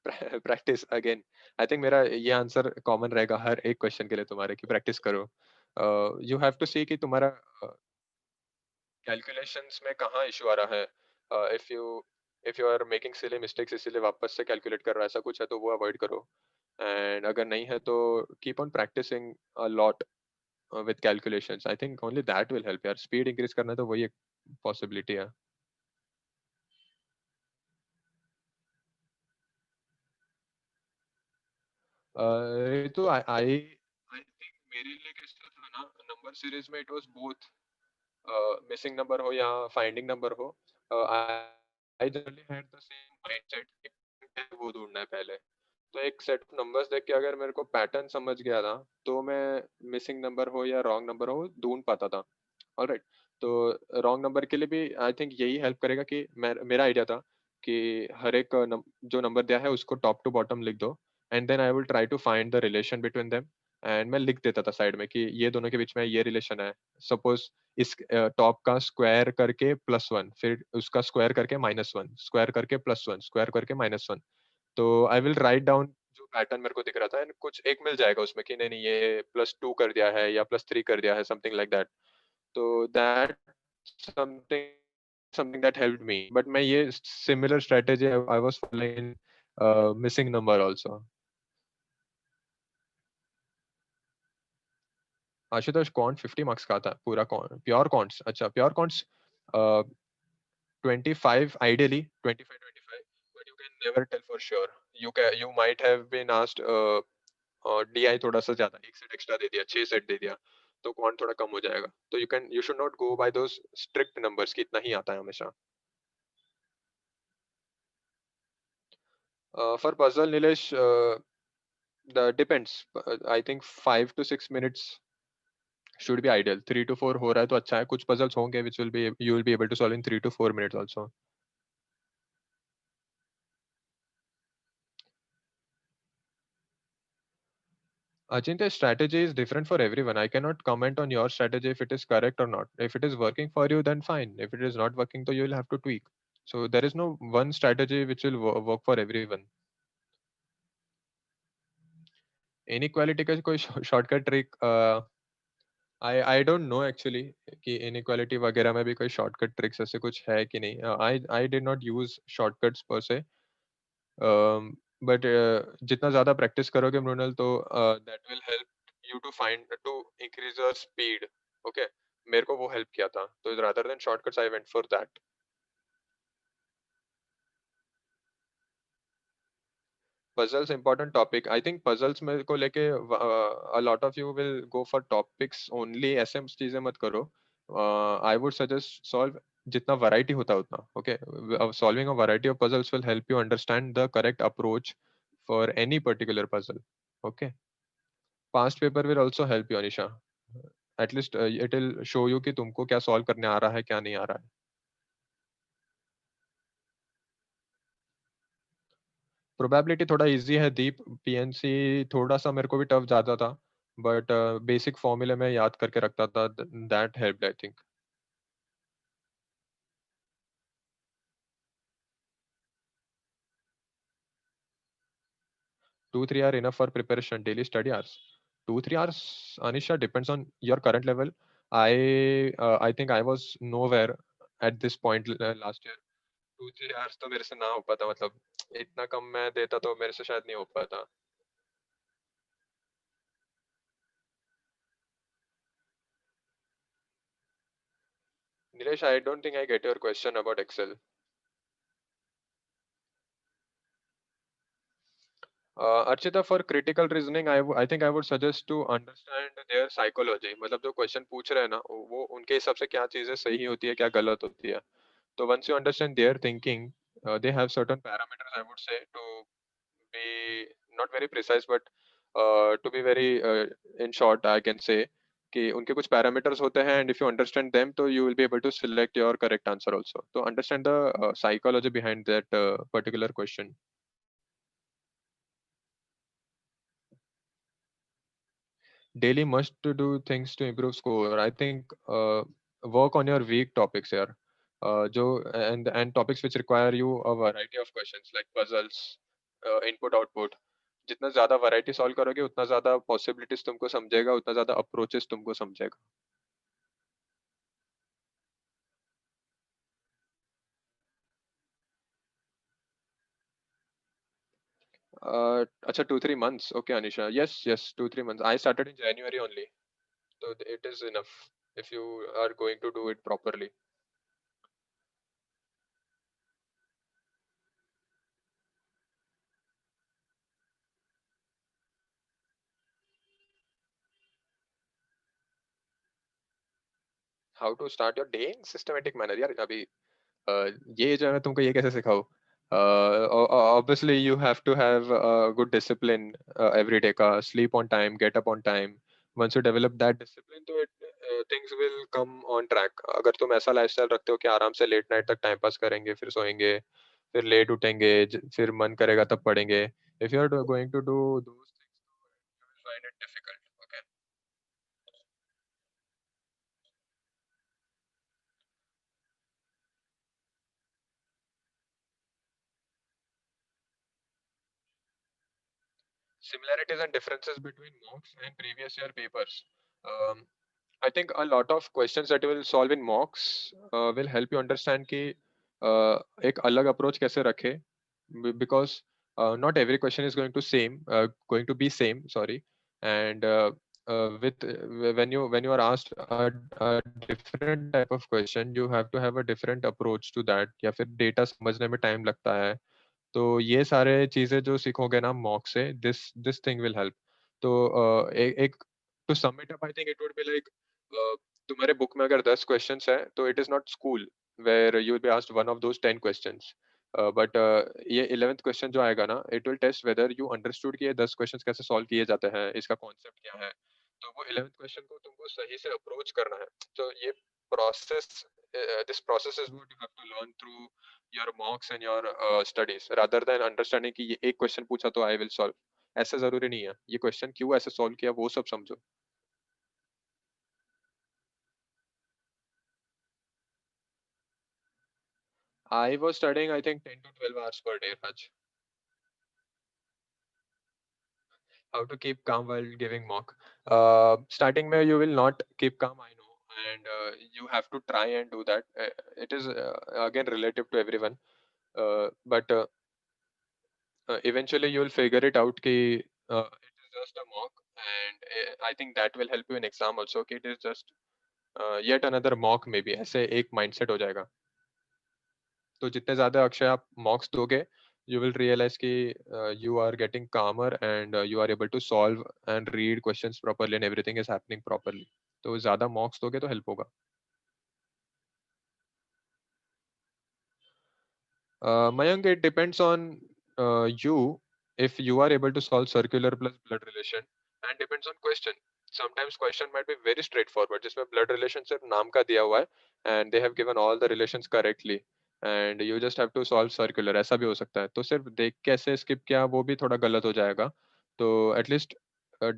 Practice again. I think मेरा ये आंसर कॉमन रहेगा हर एक क्वेश्चन के लिए तुम्हारे, कि प्रैक्टिस करो. यू हैव टू सी कि तुम्हारा कैलकुलेशंस में कहाँ इशू आ रहा है. If you are making silly mistakes इसीलिए वापस से कैलकुलेट कर रहा है, ऐसा कुछ है तो वो अवॉइड करो. एंड अगर नहीं है तो keep on practicing a lot with calculations. I think only that will help यार. स्पीड इंक्रीज करना है तो वही एक पॉसिबिलिटी है. तो आई आई आई थिंक मेरे लिए कैसा था ना, नंबर सीरीज में it was both missing number हो या फाइंडिंग नंबर हो. I generally had the same mindset, वो ढूंढना है पहले. तो एक सेट ऑफ नंबर्स देख के अगर मेरे को पैटर्न समझ गया था तो मैं मिसिंग नंबर हो या रॉन्ग नंबर हो ढूंढ पाता था. ऑलराइट. तो रॉन्ग नंबर के लिए भी आई थिंक यही हेल्प करेगा कि मेरा आइडिया था कि हर एक जो नंबर दिया है उसको टॉप टू बॉटम लिख दो, and then I will try to find the relation between them. And मैं लिख देता था साइड में कि ये दोनों के बीच में ये रिलेशन है. सपोज इस टॉप का स्क्वायर करके +1, फिर उसका स्क्वायर करके -1, स्क्वायर करके +1, स्क्वायर करके -1. तो आई विल राइट डाउन जो पैटर्न मेरे को दिख रहा था, एंड कुछ एक मिल जाएगा उसमें कि नहीं नहीं ये +2 कर दिया है या +3 कर दिया है, समथिंग लाइक दैट. तो that something something that helped me. But मैं ये similar strategy I was following in missing number also. Ashutosh, can't 50 marks का था पूरा. प्योर कॉन्ट्स, अच्छा pure counts 25 ideally, 25 25, but you can never tell for sure. You might have been asked और DI थोड़ा सा ज्यादा, एक सेट एक्स्ट्रा दे दिया, 6 सेट दे दिया, तो क्वांट थोड़ा कम हो जाएगा. तो you should not go by those strict numbers कि इतना ही आता है हमेशा. For puzzle Nilesh, the depends. I think 5 to 6 minutes should be ideal. 3 to 4 हो रहा है तो अच्छा है. कुछ पजल्स होंगे which will be you will be able to solve in 3 to 4 minutes also. Achintya, strategy is different for everyone. I cannot comment on your strategy if it is correct or not. If it is working for you, then fine. If it is not working, so you will have to tweak. So there is no one strategy which will work for everyone. Inequality का कोई shortcut trick I don't know actually कि inequality वगैरह में भी कोई shortcut tricks ऐसे कुछ है कि नहीं. I did not use shortcuts per se. But जितना ज़्यादा प्रैक्टिस करोगे मृणाल, तो that will help you to find to increase your speed. Okay, मेरे को वो हेल्प किया था, तो rather than shortcuts I went for that. Puzzles important topic. I think puzzles में को लेके a lot of you will go for topics only. ऐसे चीजें मत करो. आई वुड सजेस्ट सॉल्व जितना वैरायटी होता है उतना. Okay, solving a variety of puzzles will help you understand the correct approach for any particular puzzle. Okay, past paper will also help you Anisha. At least it will show you कि तुमको क्या solve करने आ रहा है, क्या नहीं आ रहा है. प्रोबेबिलिटी थोड़ा इजी है दीप. पीएनसी थोड़ा सा मेरे को भी टफ जाता था, बट बेसिक फॉर्मूले में याद करके रखता था. That helped I think. 2-3 are enough for preparation. Daily study hours 2-3 hours, Anisha, depends on your current level. I think I was nowhere at this point last year. 2-3 hours तो मेरे से ना हो पाता. मतलब इतना कम मैं देता तो मेरे से शायद नहीं हो पाता. Nilesh, I don't think I get your question about Excel. Archita, for critical reasoning, I think I would suggest to understand their psychology. मतलब जो question पूछ रहे हैं ना, वो उनके हिसाब से क्या चीजें सही होती है, क्या गलत होती है. तो once you understand their thinking, they have certain parameters, I would say, to be not very precise, but to be very in short, I can say कि उनके कुछ parameters होते हैं, and if you understand them, तो you will be able to select your correct answer also. तो understand the psychology behind that particular question. Daily must to do things to improve score. I think work on your weak topics here. जो and topics which require you a variety of questions like puzzles, input output. जितना ज्यादा variety solve करोगे, उतना ज्यादा possibilities तुमको समझेगा, उतना ज्यादा अप्रोचेस तुमको समझेगा. अच्छा, 2-3 months. Okay, Anisha. Yes, yes, 2-3 months. I started in January only, so it is enough if you are going to do it properly. How to start your day in systematic manner. यार अभी ये जो है मैं तुमको ये कैसे सिखाऊं. Obviously you have to have good discipline every day का. Sleep on time, get up on time. Once you develop that discipline, तो things will come on track. अगर तुम ऐसा lifestyle रखते हो कि आराम से लेट नाइट तक टाइम पास करेंगे, फिर सोएंगे, फिर लेट उठेंगे, फिर मन करेगा तब पढ़ेंगे. If you are going to do those things, you will find it difficult. Okay. Similarities and differences between mocks and previous year papers. Um, I think a lot of questions that you will solve in mocks will help you understand कि एक अलग approach कैसे रखे. Because not every question is going to be same, sorry. And with when you are asked a different type of question, you have to have a different approach to that. या फिर data समझने में time लगता है. तो ये सारे चीजें जो सीखोगे ना मॉक से, this this thing will help. तो एक to sum it up, I think it would be like, तुम्हारे बुक में अगर 10 क्वेश्चंस है, तो it is not school where you will be asked one of those 10 questions. But ये 11th question जो आएगा ना, it will test whether you understood कि ये 10 क्वेश्चंस कैसे सॉल्व किए जाते हैं, इसका कॉन्सेप्ट क्या है. तो वो 11th क्वेश्चन को तुमको सही से अप्रोच करना है. तो ये process, this process is what you have to learn through your mocks and your studies, rather than understanding कि ये एक क्वेश्चन पूछा तो I will solve. ऐसा ज़रूरी नहीं है। ये क्वेश्चन क्यों ऐसे सॉल्व किया वो सब समझो। I was studying I think 10 to 12 hours per day, Raj. How to keep calm while giving mock. Starting में you will not keep calm, I know, and you have to try and do that. It is again relative to everyone, but eventually you will figure it out कि it is just a mock, and I think that will help you in exam also कि it is just yet another mock maybe ऐसे एक mindset हो जाएगा. तो जितने ज़्यादा अक्षय आप मॉक्स दोगे, you will realize कि you are getting calmer and you are able to solve and read questions properly and everything is happening properly. तो ज़्यादा मॉक्स दोगे तो हेल्प होगा. Mayank, it depends on you if you are able to solve circular plus blood relation, and depends on question. Sometimes question might be very straightforward, जिसमें blood relation सिर्फ नाम का दिया हुआ है and they have given all the relations correctly and you just have to solve circular. ऐसा भी हो सकता है. तो सिर्फ देख के ऐसे skip किया वो भी थोड़ा गलत हो जाएगा. तो at least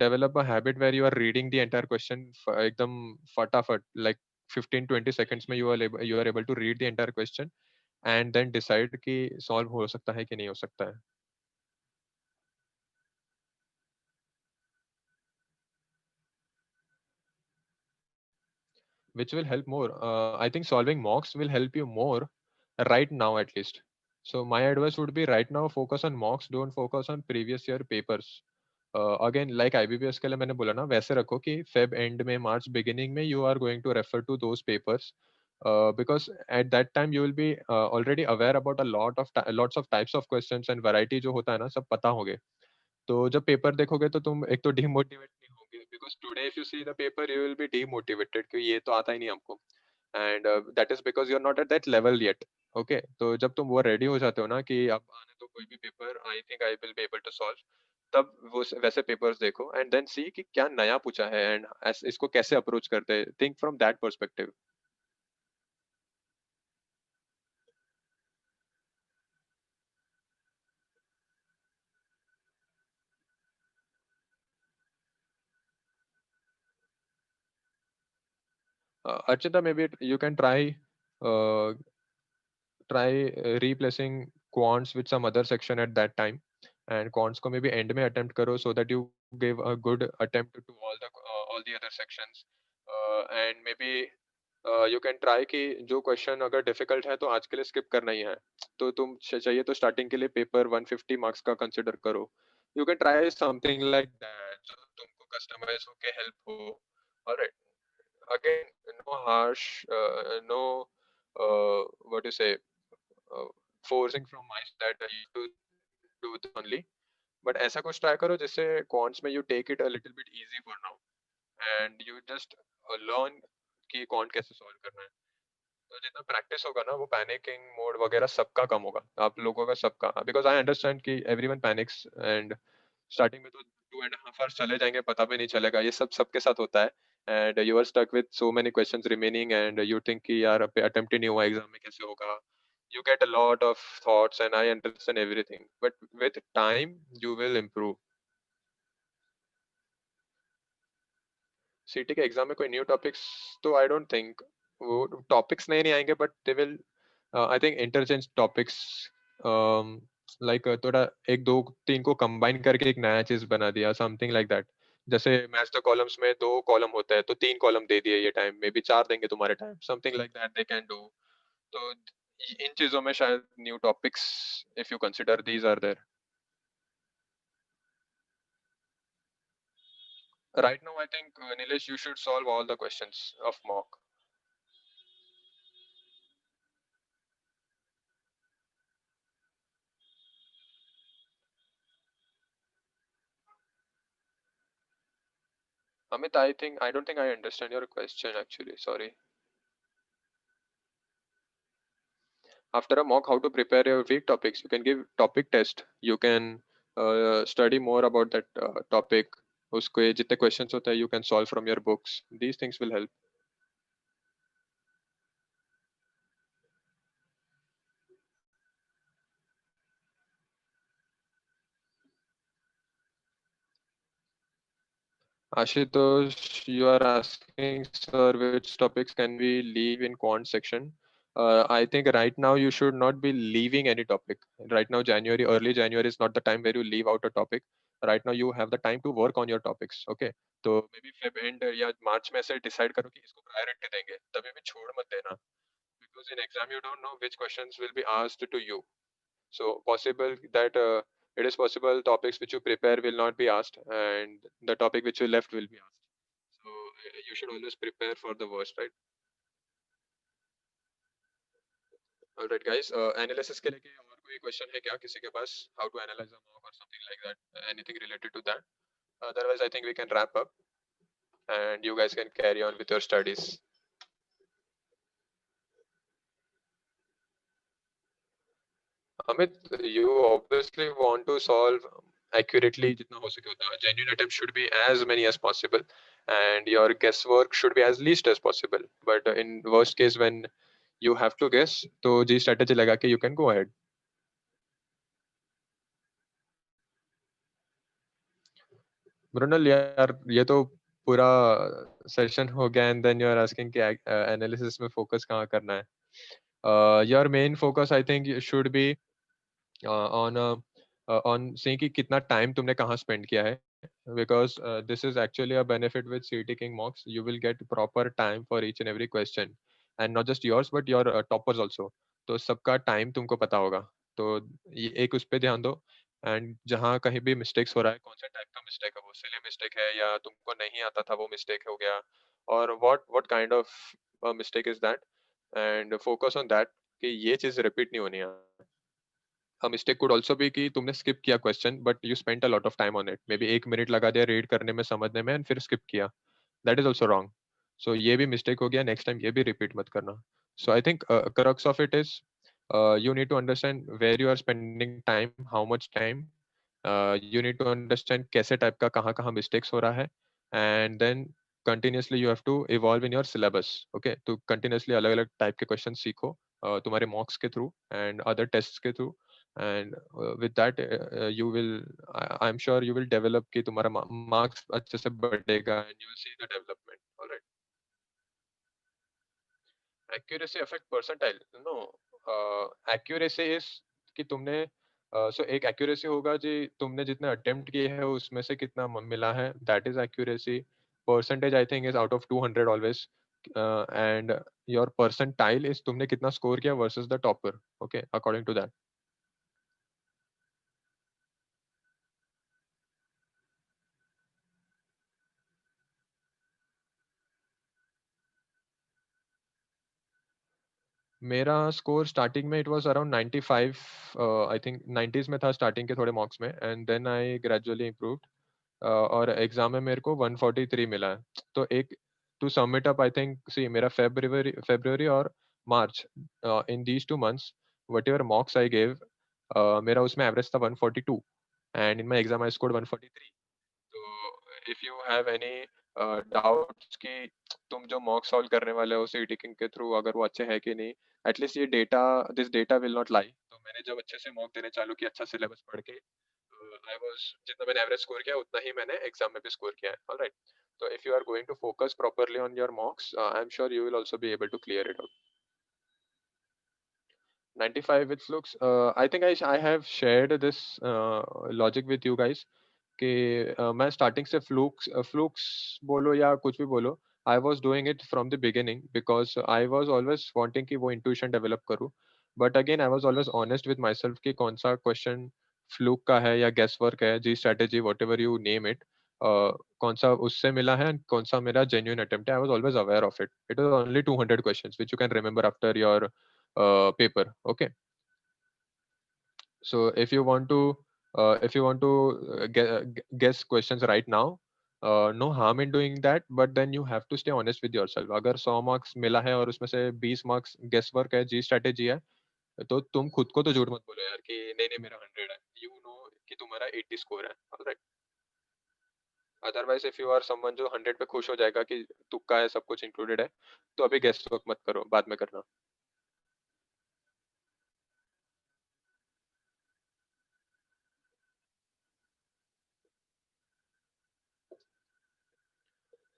develop a habit where you are reading the entire question एकदम फटाफट like 15-20 seconds में you are able to read the entire question and then decide कि सॉल्व हो सकता है कि नहीं हो सकता है. Which will help more? I think solving mocks will help you more right now at least. So my advice would be right now focus on mocks, don't focus on previous year papers. Again, like IBPS के लिए मैंने बोला ना वैसे रखो कि Feb end में March beginning में you are going to refer to those papers. Because at that time you will be already aware about lots of types of questions and variety जो होता है ना सब पता होगे. तो जब पेपर देखोगे तो तुम एक तो डिमोटिवेट नहीं होगे because today if you see the paper you will be demotivated कि ये तो आता ही नहीं हमको and that is because you are not at that level yet. Okay, तो जब तुम वो रेडी हो जाते हो ना कि अब आने तो कोई भी paper I think I will be able to solve, तब वैसे पेपर्स देखो एंड देन सी कि क्या नया पूछा है एंड इसको कैसे अप्रोच करते हैं. Think from that perspective. Archita, maybe you can uh, try replacing quants with some other section at that time and quants को maybe end में attempt करो so that you give a good attempt to all the other sections and maybe you can try कि जो question अगर difficult है तो आज के लिए skip करना ही है. तो तुम चाहिए तो starting के लिए paper 150 marks का consider करो. You can try something like that जो तुमको customize होके help हो. Alright. Again, no harsh, no what do you say, uh, forcing from my side that you to do this only. But ऐसा कुछ try करो जिससे cons में you take it a little bit easy for now and you just learn कि कौन कैसे solve करना है. तो जितना प्रैक्टिस होगा ना वो पैनिकिंग मोड वगैरह सबका कम होगा आप लोगों का सबका. बिकॉज आई अंडरस्टैंड कि एवरीवन पैनिक्स एंड स्टार्टिंग में तो 2.5 आवर्स चले जाएंगे पता भी नहीं चलेगा. ये सब सबके साथ होता है and you are stuck with so many questions remaining and you think कि यार अटेम्प्ट ही नहीं हुआ एग्जाम में कैसे होगा. You get a lot of thoughts and I understand everything but with time you will improve. सीटी के एग्जाम में कोई न्यू टॉपिक्स तो आई डोंट थिंक वो टॉपिक्स नए नहीं आएंगे but they will I think interchange topics like थोड़ा एक दो तीन को कंबाइन करके एक नया चीज बना दिया समथिंग लाइक दैट. जैसे मैच द कॉलम्स में दो कॉलम होता है तो तीन कॉलम दे दिए ये टाइम मे बी चार देंगे तुम्हारे time something like that they can do. तो इन चीजों में शायद new topics if you consider these are there. Right now I think Nilesh you should solve all the questions of mock. Amit, I don't think I understand your question actually. Sorry. After a mock, how to prepare your week topics? You can give topic test. You can study more about that topic. उसके जितने questions होते हैं, you can solve from your books. These things will help. Ashutosh, you are asking, sir, which topics can we leave in quant section? I think right now you should not be leaving any topic. Right now, January, early January is not the time where you leave out a topic. Right now, you have the time to work on your topics. Okay, तो maybe Feb end या March में से decide करो कि इसको priority देंगे. तभी भी छोड़ मत देना. Because in exam you don't know which questions will be asked to you. So possible that it is possible topics which you prepare will not be asked, and the topic which you left will be asked. So you should always prepare for the worst, right? All right, guys. Analysis के लिए और कोई question है क्या किसी के पास? How to analyze a mock or something like that? Anything related to that? Otherwise, I think we can wrap up, and you guys can carry on with your studies. Amit, you obviously want to solve accurately जितना हो सके उतना. Genuine attempts should be as many as possible, and your guesswork should be as least as possible. But in worst case, when you have to guess, तो जी strategy लगा के you can go ahead. Mrinal यार ये तो पूरा session हो गया and then you are asking कि analysis में focus कहाँ करना है. Your main focus I think should be on seeing कि कितना time तुमने कहाँ spend किया है. Because this is actually a benefit with CET King mocks. You will get proper time for each and every question, and not just yours but your toppers also. तो सबका time तुमको पता होगा. तो ये एक उस पे ध्यान दो. एंड जहाँ कहीं भी मिस्टेक्स हो रहा है, कौन सा टाइप का मिस्टेक है, वो सिली मिस्टेक है या तुमको नहीं आता था वो मिस्टेक हो गया, और what kind of mistake is that, and focus on that कि ये चीज रिपीट नहीं होनी है. A mistake could also be कि तुमने skip किया question but you spent a lot of time on it. Maybe 1 minute लगा दिया read करने में समझने में and फिर skip किया. That is also wrong. So ये भी mistake हो गया. Next time ये भी repeat मत करना. So I think crux of it is you need to understand where you are spending time, how much time. You need to understand कैसे type का कहाँ कहाँ mistakes हो रहा है, and then continuously you have to evolve in your syllabus. Okay, तो continuously अलग अलग type के questions सीखो तुम्हारे mocks के through and other tests के through, and with that you will I'm sure you will develop कि तुम्हारा marks अच्छे से बढ़ेगा and you will see the development. All right. Accuracy affect percentile? No. Accuracy is कि तुमने so एक accuracy होगा जी तुमने जितने attempt किए हैं उसमें से कितना मिला है, that is accuracy. Percentage I think is out of 200 always. And your percentile is तुमने कितना score किया versus the topper. Okay, according to that. मेरा स्कोर स्टार्टिंग में it was around 95. I think 90s में था स्टार्टिंग के थोड़े mocks में, and then I gradually improved. और एग्जाम में मेरे को 143 मिला है. तो एक to sum it up I think see मेरा फेब्रुवरी और March, in these 2 months whatever mocks I gave, मेरा उसमें एवरेज था 142 and in my exam I scored 143. तो if you have any doubts कि तुम जो मॉक सॉल्व करने वाले हो सी टिकिंग के थ्रू अगर वो अच्छे है कि नहीं, एटलीस्ट ये data this data will not lie. तो मैंने जब अच्छे से मॉक देने चालू किया अच्छा सिलेबस पढ़ के, आई वाज जितना मैंने एवरेज स्कोर किया उतना ही मैंने एग्जाम में भी स्कोर किया है. ऑलराइट. तो if you are going to focus properly on your mocks I am sure you will also be able to clear it. 95 with Flux. I think I have shared this logic with you guys कि मैं starting से flukes बोलो या कुछ भी बोलो, I was doing it from the beginning because I was always wanting कि वो इंट्यूशन डेवलप करूँ. But again I was always honest with my self कि कौन सा क्वेश्चन फ्लूक का है या गेस वर्क है, जी strategy whatever you name it, कौन सा उससे मिला है and कौन सा मेरा जेन्यून अटेम्प्ट है. I was always aware of it. It was only 200 question which you can remember after your paper. Okay. So if you want to guess questions right now, no harm in doing that, but then you have to stay honest with yourself. अगर 100 marks मिला है और उसमें से 20 marks guess work है, जी strategy है, तो तुम खुद को तो झूठ मत बोलो यार कि नहीं नहीं मेरा 100 है. यू नो कि तुम्हारा 80 स्कोर है. Alright. Otherwise if you are someone जो 100 पे खुश हो जाएगा कि तुक्का है सब कुछ इंक्लूडेड है, तो अभी गेस वर्क मत करो, बाद में करना.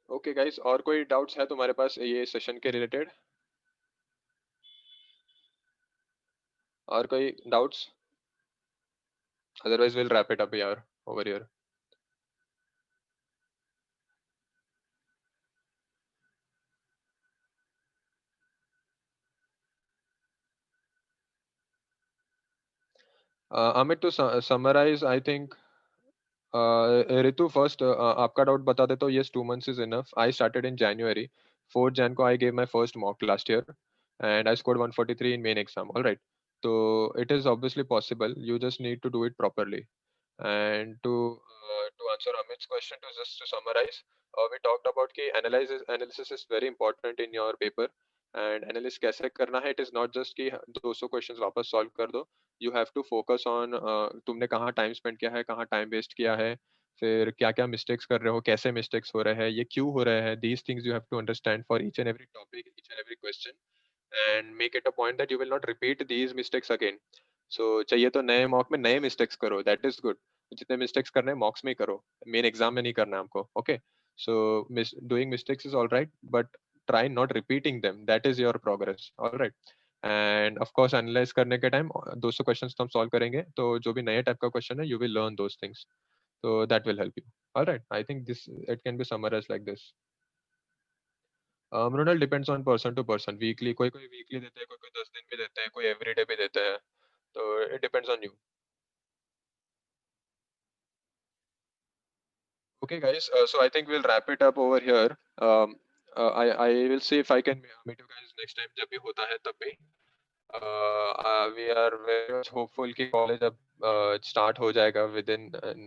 ओके गाइस, और कोई डाउट्स है तुम्हारे पास ये सेशन के रिलेटेड? और कोई doubts? Otherwise will wrap it up यार over here. Amit, to summarize, I think Ritu first, आपका डाउट बता देता हूँ. Yes, 2 months is enough. I started in January. 4th Jan को I gave my first mock last year, and I scored 143 in main exam. All right. So it is obviously possible. You just need to do it properly. And to answer Amit's question, to just to summarize, we talked about कि analysis is very important in your paper. And analysis कैसे करना है? It is not just कि 200 questions वापस solve कर दो. You have to focus on तुमने कहाँ time spend किया है, कहाँ time waste किया है, फिर क्या क्या mistakes कर रहे हो, कैसे mistakes हो रहे हैं, ये क्यों हो रहे हैं. These things you have to understand for each and every topic, each and every question, and make it a point that you will not repeat these mistakes again. So चाहिए तो नए मॉक में नए मिस्टेक्स करो, that is good. जितने mistakes करने हैं मॉक्स में ही करो, मेन एग्जाम में नहीं करना है हमको. Okay. So doing mistakes is all right, but try not repeating them, that is your progress. All right. And of course analyse करने के टाइम 200 क्वेश्चंस तो हम सॉल्व करेंगे, तो जो भी नए टाइप का क्वेश्चन है you will learn those things. So that will help you. All right. I think this it can be summarized like this. Mrunal depends on person to person. Weekly, कोई कोई weekly देते हैं, कोई कोई 10 दिन भी देते हैं, कोई everyday भी देते हैं. तो it depends on you. Okay, guys. So I think we'll wrap it up over here. I will see if I can meet you guys next time जब भी होता है तब भी. We are very much hopeful कि college अब start हो जाएगा within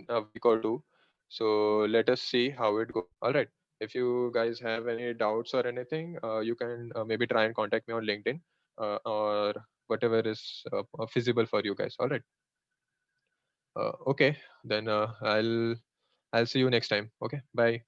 a week or two. So let us see how it goes. All right. If you guys have any doubts or anything, you can maybe try and contact me on LinkedIn or whatever is feasible for you guys. All right. Okay. Then I'll see you next time. Okay. Bye.